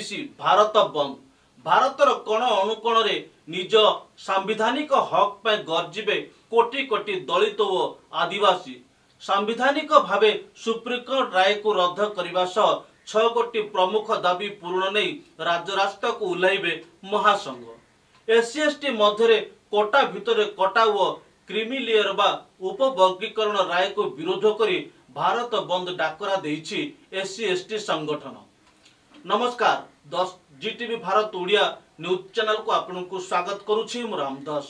चबिश भारत बंद भारतर कोण अनुकोण निज सांविधानिक हक पर गर्जिबे कोटी कोटी दलित और आदिवासी सांविधानिक भावे सुप्रीमकोर्ट राय को रद्द करने सह 6 कोटी प्रमुख दाबी पूरण नहीं राज्य रास्ता को उल्लाइबे महासंघ एससी एसटी मध्य कोटा भितर कोटा और क्रिमिलेयर बा उपवर्गीकरण राय को विरोध करी भारत बंद डाकरा देइछि एससी एसटी संगठन। नमस्कार 10 जीटीवी भारत ओडिया न्यूज चैनल को आपन को स्वागत करुछि मु रामदास।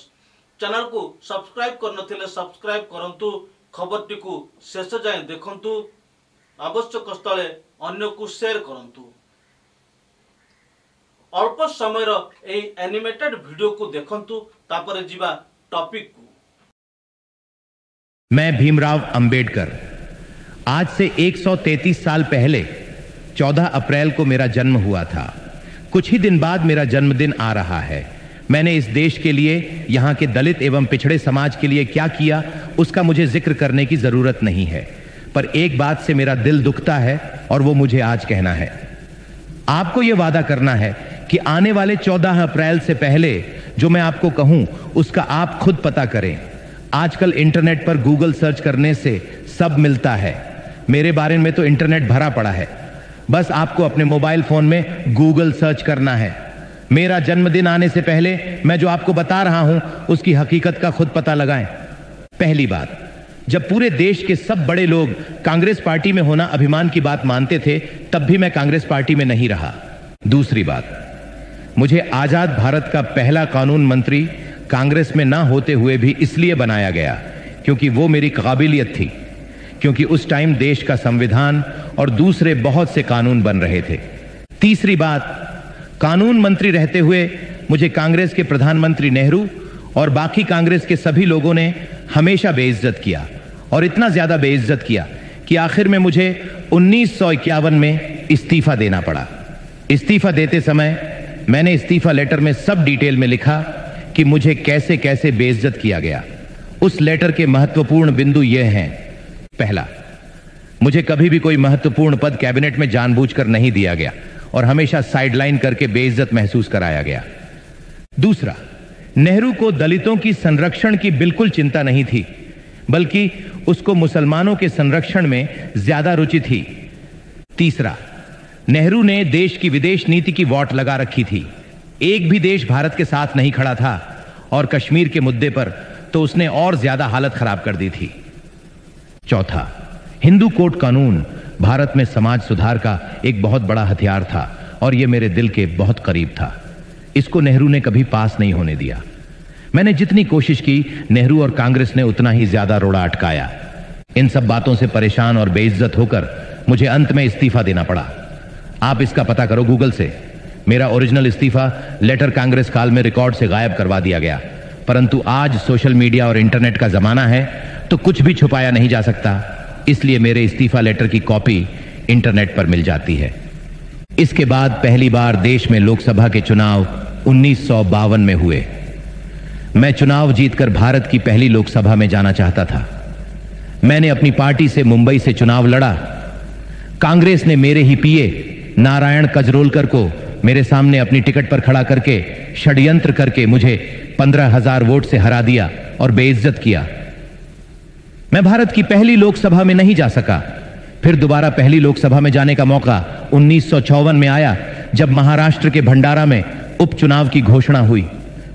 चैनल को सब्सक्राइब करनथिले सब्सक्राइब करंतु खबरटी को शेष जाए देखंतु आवश्यक स्थले अन्य को शेयर करंतु। अल्प समय एई एनिमेटेड वीडियो को देखंतु तापर जीवा टॉपिक को। मैं भीमराव अंबेडकर आज से 133 साल पहले 14 अप्रैल को मेरा जन्म हुआ था। कुछ ही दिन बाद मेरा जन्मदिन आ रहा है। मैंने इस देश के लिए, यहाँ के दलित एवं पिछड़े समाज के लिए क्या किया उसका मुझे जिक्र करने की जरूरत नहीं है, पर एक बात से मेरा दिल दुखता है और वो मुझे आज कहना है। आपको ये वादा करना है कि आने वाले 14 अप्रैल से पहले जो मैं आपको कहूं उसका आप खुद पता करें। आजकल इंटरनेट पर गूगल सर्च करने से सब मिलता है। मेरे बारे में तो इंटरनेट भरा पड़ा है, बस आपको अपने मोबाइल फोन में गूगल सर्च करना है। मेरा जन्मदिन आने से पहले मैं जो आपको बता रहा हूं उसकी हकीकत का खुद पता लगाएं। पहली बात, जब पूरे देश के सब बड़े लोग कांग्रेस पार्टी में होना अभिमान की बात मानते थे तब भी मैं कांग्रेस पार्टी में नहीं रहा। दूसरी बात, मुझे आजाद भारत का पहला कानून मंत्री कांग्रेस में ना होते हुए भी इसलिए बनाया गया क्योंकि वो मेरी काबिलियत थी, क्योंकि उस टाइम देश का संविधान और दूसरे बहुत से कानून बन रहे थे। तीसरी बात, कानून मंत्री रहते हुए मुझे कांग्रेस के प्रधानमंत्री नेहरू और बाकी कांग्रेस के सभी लोगों ने हमेशा बेइज्जत किया और इतना ज्यादा बेइज्जत किया कि आखिर में मुझे 1951 में इस्तीफा देना पड़ा। इस्तीफा देते समय मैंने इस्तीफा लेटर में सब डिटेल में लिखा कि मुझे कैसे कैसे बेइज्जत किया गया। उस लेटर के महत्वपूर्ण बिंदु यह हैं। पहला, मुझे कभी भी कोई महत्वपूर्ण पद कैबिनेट में जानबूझकर नहीं दिया गया और हमेशा साइडलाइन करके बेइज्जत महसूस कराया गया। दूसरा, नेहरू को दलितों की संरक्षण की बिल्कुल चिंता नहीं थी, बल्कि उसको मुसलमानों के संरक्षण में ज्यादा रुचि थी। तीसरा, नेहरू ने देश की विदेश नीति की वॉट लगा रखी थी। एक भी देश भारत के साथ नहीं खड़ा था और कश्मीर के मुद्दे पर तो उसने और ज्यादा हालत खराब कर दी थी। चौथा, हिंदू कोड कानून भारत में समाज सुधार का एक बहुत बड़ा हथियार था और यह मेरे दिल के बहुत करीब था। इसको नेहरू ने कभी पास नहीं होने दिया। मैंने जितनी कोशिश की नेहरू और कांग्रेस ने उतना ही ज्यादा रोड़ा अटकाया। इन सब बातों से परेशान और बेइज्जत होकर मुझे अंत में इस्तीफा देना पड़ा। आप इसका पता करो गूगल से। मेरा ओरिजिनल इस्तीफा लेटर कांग्रेस काल में रिकॉर्ड से गायब करवा दिया गया, परंतु आज सोशल मीडिया और इंटरनेट का जमाना है तो कुछ भी छुपाया नहीं जा सकता, इसलिए मेरे इस्तीफा लेटर की कॉपी इंटरनेट पर मिल जाती है। इसके बाद पहली बार देश में लोकसभा के चुनाव 1952 में हुए। मैं चुनाव जीतकर भारत की पहली लोकसभा में जाना चाहता था। मैंने अपनी पार्टी से मुंबई से चुनाव लड़ा। कांग्रेस ने मेरे ही पीए नारायण कजरोलकर को मेरे सामने अपनी टिकट पर खड़ा करके षड्यंत्र करके मुझे 15,000 वोट से हरा दिया और बेइज्जत किया। मैं भारत की पहली लोकसभा में नहीं जा सका। फिर दोबारा पहली लोकसभा में जाने का मौका 1954 में आया, जब महाराष्ट्र के भंडारा में उपचुनाव की घोषणा हुई।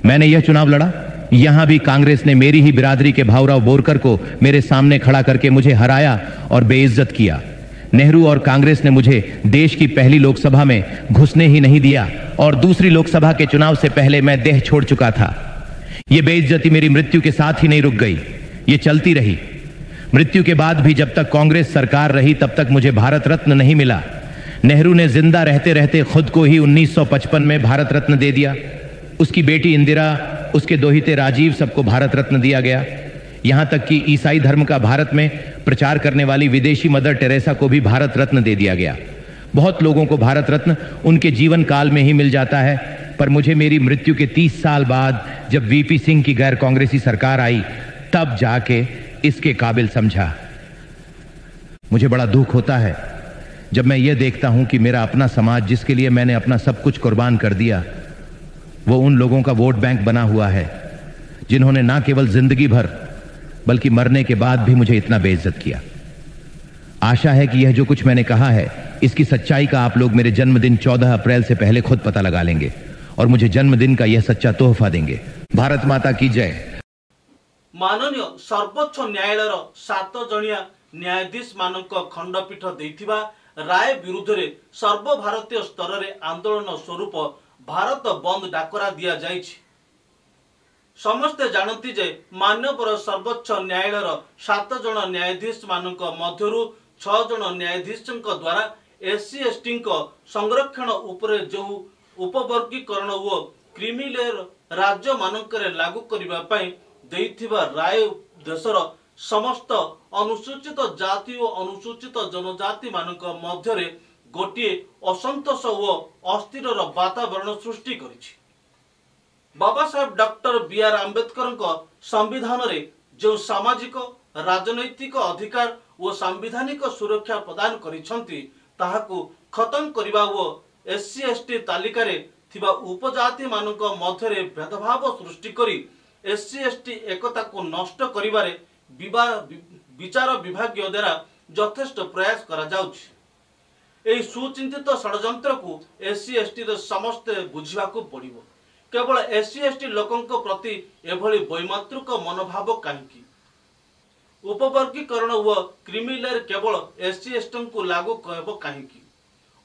मैंने यह चुनाव लड़ा। यहां भी कांग्रेस ने मेरी ही बिरादरी के भाऊराव बोरकर को मेरे सामने खड़ा करके मुझे हराया और बेइज्जत किया। नेहरू और कांग्रेस ने मुझे देश की पहली लोकसभा में घुसने ही नहीं दिया और दूसरी लोकसभा के चुनाव से पहले मैं देह छोड़ चुका था। यह बेइज्जती मेरी मृत्यु के साथ ही नहीं रुक गई, ये चलती रही। मृत्यु के बाद भी जब तक कांग्रेस सरकार रही तब तक मुझे भारत रत्न नहीं मिला। नेहरू ने जिंदा रहते रहते खुद को ही 1955 में भारत रत्न दे दिया। उसकी बेटी इंदिरा, उसके दोहिते राजीव, सबको भारत रत्न दिया गया। यहां तक कि ईसाई धर्म का भारत में प्रचार करने वाली विदेशी मदर टेरेसा को भी भारत रत्न दे दिया गया। बहुत लोगों को भारत रत्न उनके जीवन काल में ही मिल जाता है, पर मुझे मेरी मृत्यु के 30 साल बाद जब वीपी सिंह की गैर कांग्रेसी सरकार आई तब जाके इसके काबिल समझा। मुझे बड़ा दुख होता है जब मैं ये देखता हूं कि मेरा अपना समाज, जिसके लिए मैंने अपना सब कुछ कुर्बान कर दिया, वो उन लोगों का वोट बैंक बना हुआ है जिन्होंने ना केवल जिंदगी भर बल्कि मरने के बाद भी मुझे इतना बेइज्जत किया। आशा है कि यह जो कुछ मैंने कहा है, इसकी सच्चाई का आप लोग मेरे जन्मदिन 14 अप्रैल से पहले खुद पता लगा लेंगे और मुझे जन्मदिन का यह सच्चा तोहफा देंगे। भारत माता की जय। माननीय सर्वोच्च न्यायालय 7 जणिया न्यायाधीश मानक खंडपीठ देथिबा राय विरुद्ध रे सर्वभारतीय स्तर रे आंदोलन स्वरूप भारत बंद डाकरा दिया जाइछि। समस्ते जानती जे माननीय सर्वोच्च न्यायालय 7 जन न्यायाधीश मानक मध्यरु 6 जन न्यायाधीश द्वारा एससी एसटी संरक्षण उपरे जो उपवर्गीकरण व क्रिमिलेयर राज्य मानकरे लागू करिबा पई देइथिबा राय देशर समस्त अनुसूचित जाति और अनुसूचित जनजाति मानक मध्यरे गोटे असंतोष व अस्थिर वातावरण सृष्टि करिछि। Baba Saheb doctor B R. आंबेडकर संविधान रे जो सामाजिक राजनैतिक अधिकार और संवैधानिक सुरक्षा प्रदान करिसंती ताहाकू खत्म करिबा व एससी एसटी तालिका रे थिबा उपजाति मानक मध्यरे भेदभाव सृष्टि करी एससी एसटी एकता को नष्ट करिबारे विचार विभाग द्वारा यथेष्ट प्रयास करा जाउछि। एही सुचिंतित षडयंत्र को एससी एसटी रे समस्ते बुझिबाकू पड़िबो। केवल एससी एसटी लोकंक प्रति एभली वैमातृक मनोभाव कहीं उपवर्गीकरण व क्रिमिलेयर केवल एससी एसटी को लागू कहब कहीं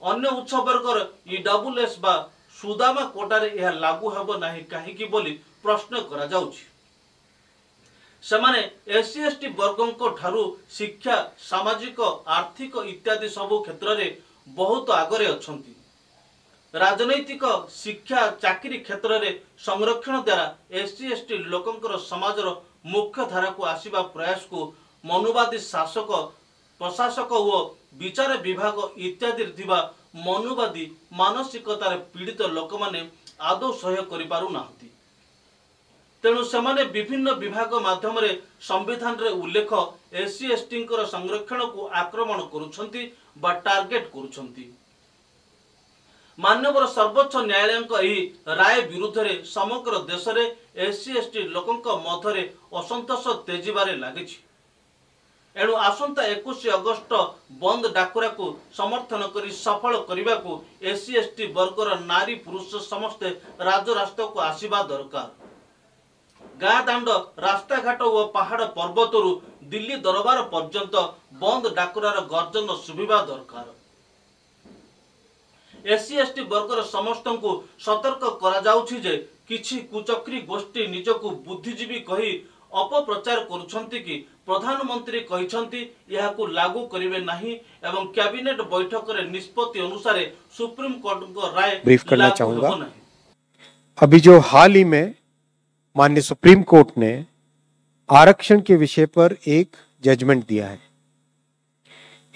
अन्य उच्च वर्गर ईडब्ल्यूएस बा सुदामा कोटारे यह लागू हेब नाही कहीं बोली प्रश्न करा जाउछि। सेमाने एससी एसटी वर्गों ठारू शिक्षा सामाजिक आर्थिक इत्यादि सबु क्षेत्र रे बहुत आगरे अछंती। राजनैतिक शिक्षा चाकरी क्षेत्र रे संरक्षण द्वारा एससी एसटी लोकंकर समाजर मुख्य धारा को आसीबा प्रयास को मनुवादी शासक प्रशासक व विचार विभाग इत्यादि थिबा मनुवादी मानसिकतार पीड़ित लोक माने आदौ सह्य करि पारु नाहंती। तेणु सेमाने विभिन्न विभाग माध्यम रे संविधान रे उल्लेख एससी एसटी संरक्षण को आक्रमण करुछंती बा टार्गेट करुछंती। माननीय सर्वोच्च न्यायालय राय विरुद्ध रे समग्र देश रे एससी एसटी लोकंक मध्यरे असंतोष तेजिबारे लागिछि। एणु आसंता 21 अगस्त बंद डाकरा को समर्थन करी सफल करने को एससी एसटी वर्गर नारी पुरुष समस्ते राजरास्ता को आसीबा दरकार। गाँ दांड रास्ता घाट और पहाड़ पर्वतरु दिल्ली दरबार पर्यंत बंद डाकरार गर्जन सुबिबा दरकार। एससी एसटी वर्गर समस्त को सतर्क करा जाउछि जे किछि कुचक्री गोष्ठी निजको बुद्धिजीवी कही अपप्रचार करुछंती कि प्रधानमंत्री कहिछंती यहाकू लागू करिवे नाही एवं कैबिनेट बैठक रे निष्पत्ति अनुसार सुप्रीम कोर्ट को राय ब्रीफ करना चाहूंगा। अभी जो हाल ही में माननीय सुप्रीम कोर्ट ने आरक्षण के विषय पर एक जजमेंट दिया है।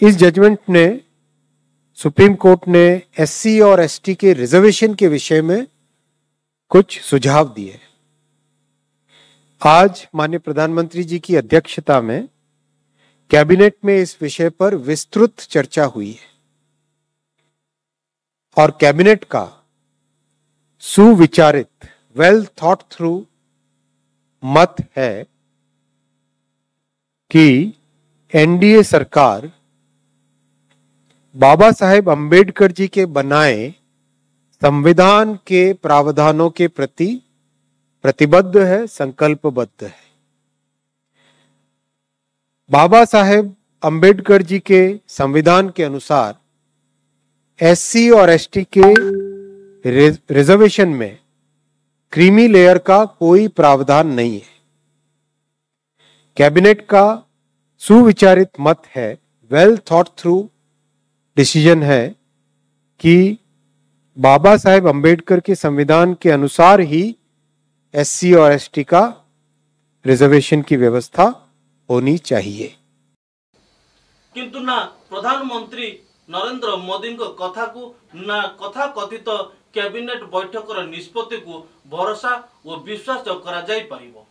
इस जजमेंट ने सुप्रीम कोर्ट ने एससी और एसटी के रिजर्वेशन के विषय में कुछ सुझाव दिए। आज माननीय प्रधानमंत्री जी की अध्यक्षता में कैबिनेट में इस विषय पर विस्तृत चर्चा हुई है और कैबिनेट का सुविचारित वेल थॉट थ्रू मत है कि एनडीए सरकार बाबा साहेब अंबेडकर जी के बनाए संविधान के प्रावधानों के प्रति प्रतिबद्ध है, संकल्पबद्ध है। बाबा साहेब अंबेडकर जी के संविधान के अनुसार एससी और एसटी के रिजर्वेशन में क्रीमी लेयर का कोई प्रावधान नहीं है। कैबिनेट का सुविचारित मत है, वेल थॉट थ्रू डिसीजन है कि बाबा साहेब अंबेडकर के संविधान के अनुसार ही एससी और एसटी का रिजर्वेशन की व्यवस्था होनी चाहिए। किंतु ना प्रधानमंत्री नरेंद्र मोदी को कथा को ना कथा कथित कैबिनेट बैठक निष्पत्ति को भरोसा और विश्वास करा जाई परिबो।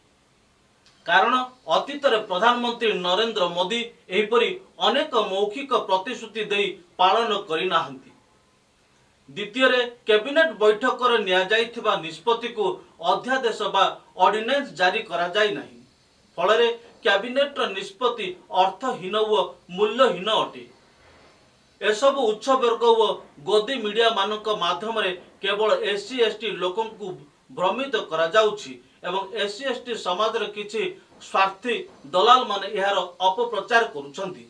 कारण अतीतर प्रधानमंत्री नरेंद्र मोदी एहिपरि अनेक मौखिक प्रतिश्रुति देई पालन करि नाहंती। द्वितीय कैबिनेट बैठक नियाजाइथिबा निष्पत्ति को अध्यादेश बा ऑर्डिनेंस जारी करा जाय नाही। फल कैबिनेट निष्पत्ति अर्थहीन व मूल्यहीन अटे। एसबु उच्च वर्ग व गदी मीडिया मानक माध्यम केवल एससी एसटी लोकों को भ्रमित करा जाउछि एवं एससी एसटी समाज रे किछि स्वार्थी दलाल माने यार अपप्रचार करुछंती।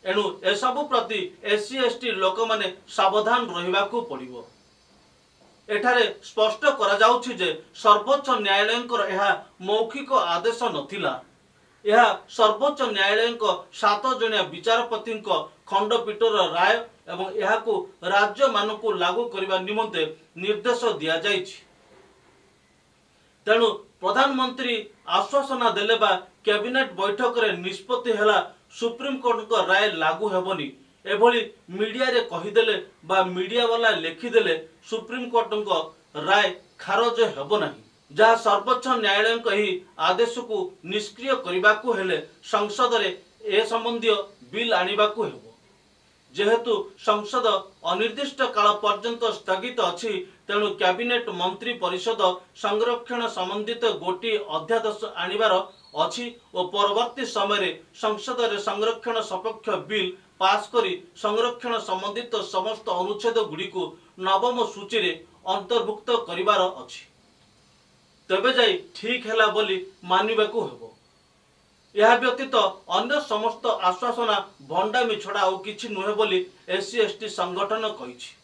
एणु एसबु प्रति एससी एसटी लोक माने सावधान रहिबाकू पड़िबो। एठारे स्पष्ट करा जाउछि जे सर्वोच्च न्यायालयंकर यह मौखिक आदेश नथिला। यह सर्वोच्च न्यायालय 7 जणिया विचारपति खंडपीठर राय एवं यहाकू राज्य मानकू लागू करने निमंते निर्देश दिया जाइछि। तेणु प्रधानमंत्री आश्वासना देले बा कैबिनेट बैठक रे निष्पत्ति हैला सुप्रीम कोर्ट को राय लागू हेबनी एभली मीडिया रे कहिदेले बा मीडिया वाला लिखिदेले सुप्रीम कोर्ट को राय खारज हेबो नाही। जहाँ सर्वोच्च न्यायालय कही आदेश को निष्क्रिय करने हेले संसद रे ए संबंधी बिल आनिबाकू हेबो। जेहेतु संसद अनिर्दिष्ट काल पर्यंत स्थगित अछि तेणु कैबिनेट मंत्री परिषद संरक्षण संबंधित गोटी अध्यादेश आनिबार अछि और परवर्ती समय संसद रे संरक्षण सपक्ष बिल पास करी संरक्षण संबंधित समस्त अनुच्छेद गुड़ी को नवम सूची रे अंतर्भुक्त करिवार अछि। तबे जाई ठीक हैला बोली मानिबाकू हेबो। यह व्यतीत अन्य समस्त आश्वासना भंडामी छड़ा और किछि नुहे बोली एससी एसटी संगठन कहिछि।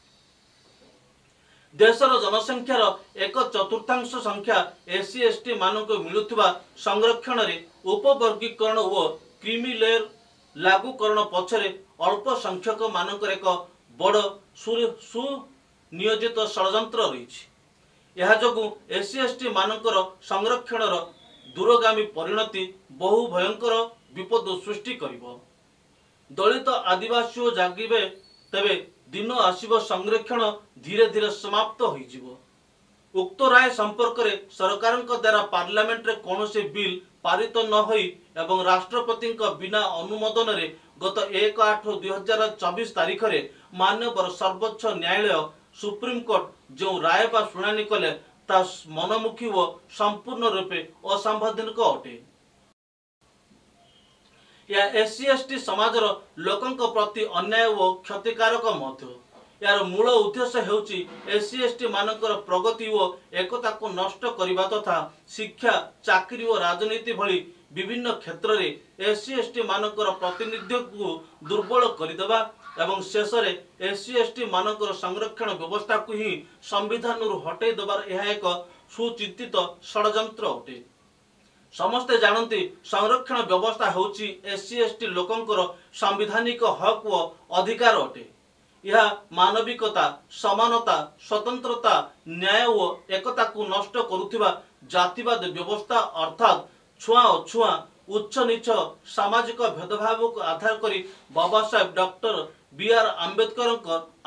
देशर जनसंख्यार 1/4 संख्या एससी एसटी मानक मिलुथिबा संरक्षण रे उपवर्गीकरण और क्रीमी लेयर लागूकरण पछरे अल्प संख्यक मानकर एक बड़ सुनियोजित षड्यंत्र रहिछि। यह जोगु एससी एसटी मानकर संरक्षणर दूरगामी परिणति बहु भयंकर विपद सृष्टि करिबो। दलित आदिवासी जागिबे तबे दिन आसीबो संरक्षण धीरे धीरे समाप्त होइजिबो। उक्त राय संपर्क रे सरकार द्वारा पार्लियामेंट रे कोनोसी बिल पारित न होई एवं राष्ट्रपति बिना अनुमोदन रे गत 1/8/2024 तारीख रे माननीय सर्वोच्च न्यायालय सुप्रीम कोर्ट जो राय बा शुणानी कले ता मनमुखी व संपूर्ण रूपे असंवैधानिक अटे। या एससी एसटी समाजर लोकंक प्रति अन्याय व क्षतिकारक मध्य। यार मूल उद्देश्य हेउची एससी एसटी मानकर प्रगति व एकता को नष्ट करिबा तथा शिक्षा चाकरी और राजनीति भली विभिन्न क्षेत्र रे एससी एसटी मानकर प्रतिनिधि को दुर्बल करिदेबा एवं शेष रे एससी एसटी मानकर संरक्षण व्यवस्था को ही संविधान रु हटै देबार यह एक सुचिंतित षड्यंत्र अटे। समस्ते जानती संरक्षण व्यवस्था होची एससी एसटी लोकंकर संवैधानिक हक व अधिकार अटे। यह मानविकता समानता स्वतंत्रता न्याय व एकता को नष्ट करुथिबा जातिवाद व्यवस्था अर्थात छुआ अछुआ उच्च नीच सामाजिक भेदभाव को आधार करी बाबा साहेब डॉक्टर बीआर आंबेडकर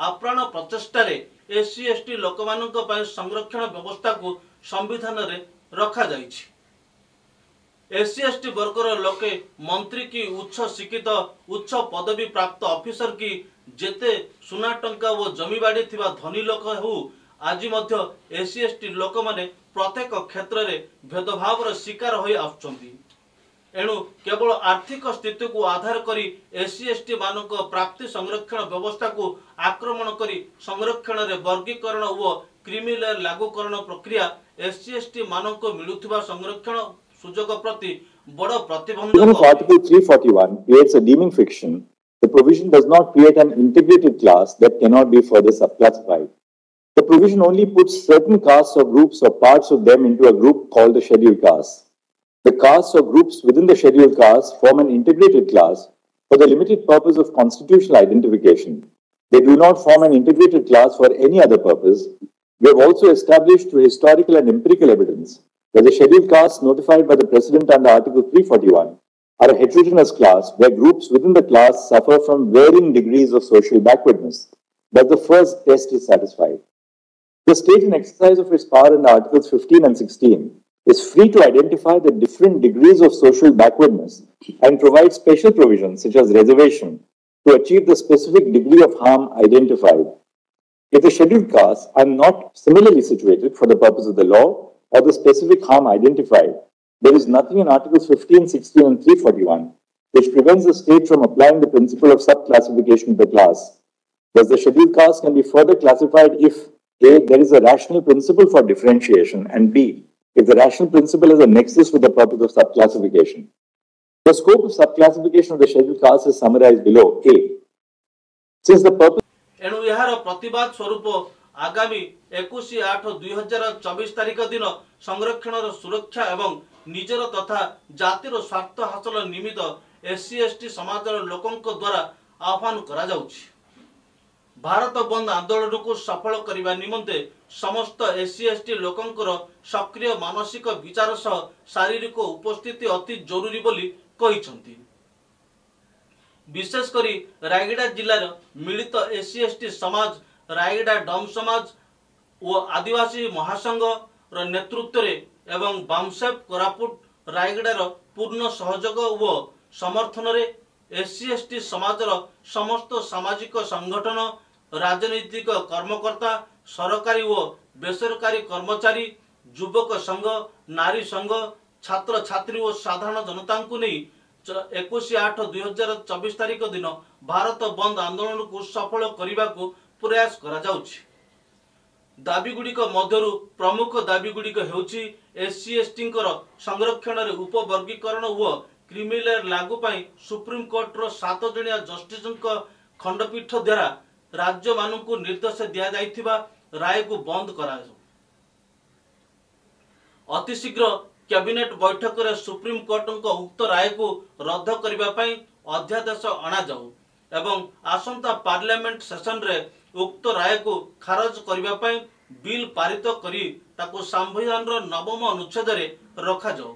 आप्राण प्रचेष्टा रे एससी एसटी लोक मानक पय संरक्षण व्यवस्था को संविधान रे रखा जाइछि। एससी एसटी वर्गर लोके मंत्री की उच्च शिक्षित उच्च पदवी प्राप्त ऑफिसर की जेते सुना टंका व जमीबाड़ी थिबा धनी लोक हो आज मध्य एससी एसटी लोक माने प्रत्येक क्षेत्र रे भेदभाव र शिकार होई आछुचंती। एणु केवल आर्थिक स्थिति को आधार करी एससी एसटी मानक प्राप्ति संरक्षण व्यवस्था को आक्रमण करी संरक्षण रे वर्गीकरण व क्रिमिनल लागूकरण प्रक्रिया एससी एसटी मानक मिलुथिबा संरक्षण सुजोग प्रति बड़ प्रतिबंधक। Even if Article 341 creates a deeming fiction, the provision does not create an integrated class that cannot be further subclassified. The provision only puts certain castes or groups or parts of them into a group called the scheduled castes. The castes or groups within the scheduled castes form an integrated class for the limited purpose of constitutional identification. They do not form an integrated class for any other purpose. We have also established through historical and empirical evidence that the scheduled castes notified by the President under Article 341 are a heterogeneous class where groups within the class suffer from varying degrees of social backwardness. But the first test is satisfied. The state, in exercise of its power under Articles 15 and 16, is free to identify the different degrees of social backwardness and provide special provisions such as reservation to achieve the specific degree of harm identified. If the scheduled castes are not similarly situated for the purpose of the law or the specific harm identified, there is nothing in Articles 15, 16 and 341 which prevents the state from applying the principle of subclassification of the class. Thus, the scheduled caste can be further classified if A. There is a rational principle for differentiation, and B. If the rational principle is a nexus with the purpose of subclassification. The scope of subclassification of the scheduled caste is summarized below. A. Since the purpose एणु यार प्रतिवाद स्वरूप आगामी 21/8/2024 तारिख दिन संरक्षण सुरक्षा एवं निजर तथा जातिर स्वार्थ हासिल निमित्त SC/ST समाजर लोकों द्वारा आह्वान करा जाउछि। भारत बंद आंदोलन को सफल करने निमंते समस्त SC/ST लोकंकर सक्रिय मानसिक विचार सह शारीरिक उपस्थिति अति जरूरी बोली कहिसंती। विशेषकर रायगड़ा जिलार मिलित SC/ST समाज, रायगड़ा डम समाज और आदिवासी महासंघ नेतृत्व एवं बामसेप कोरापुट रायगड़ार पूर्ण सहयोग और समर्थन रे SC/ST समाजर समस्त सामाजिक संगठन, राजनीतिक कर्मकर्ता, सरकारी और बेसरकारी कर्मचारी, युवक संघ, नारी संघ, छात्र छात्री और साधारण जनता को नहीं 21/8/2024 तारिख दिन भारत बंद आंदोलन को सफल करने को प्रयास करा जाउछि। दाबीगुड़िक मध्यरु प्रमुख दाबीगुड़िक हेउछि SC/ST संरक्षण रे उपवर्गीकरण और क्रिमिनल लागू पाई सुप्रीम कोर्ट रो 7 जणिया जस्टिसक खंडपीठ द्वारा राज्य मानकु निर्देश दिया जाइथिबा राय को बंद करा जाउ। अतिशीघ्र कैबिनेट बैठक रे सुप्रीम कोर्ट उक्त राय को रद्द करबा पाई अध्यादेश अणा जाउ एवं आसंता पार्लियामेंट सेशन रे उक्त राय को खारज करबा पाई बिल पारित करी ताको संविधान रो 9 अनुच्छेद रे रखा जाउ।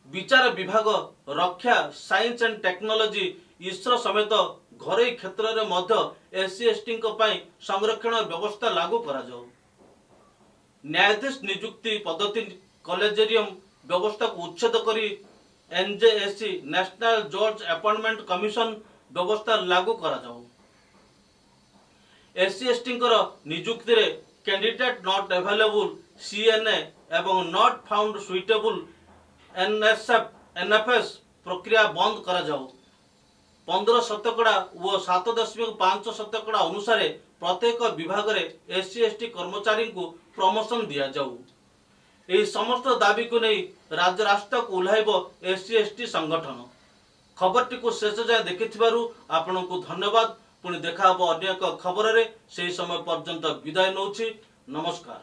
विचार विभाग, रक्षा, साइंस एंड टेक्नोलॉजी, इसरो समेत घरोई क्षेत्र रे मध्य SC/ST पाई संरक्षण व्यवस्था लागू करा जाउ। न्यायाधीश नियुक्ति पद्धति कॉलेजियम व्यवस्था को उच्छेद करी NJSC नेशनल जज अपॉइंटमेंट कमीशन व्यवस्था लागू करा जाउ। SC/ST नियुक्ति रे कैंडिडेट नॉट अवेलेबल CNA एवं नॉट फाउंड सुइटेबल NFS प्रक्रिया बंद करा जाउ। 15% और 7.5% अनुसार प्रत्येक विभाग रे SC/ST कर्मचारी को प्रमोशन दिया जाउ। एही समस्त दाबी को नहीं राज्य रास्ता को उल्लाइब SC/ST संगठन। खबरटी को शेष जाए देखिथिबारु आपनको धन्यवाद। पुणी देखा अन्य एक खबर रे, से समय पर्यंत विदाय नौछि। नमस्कार।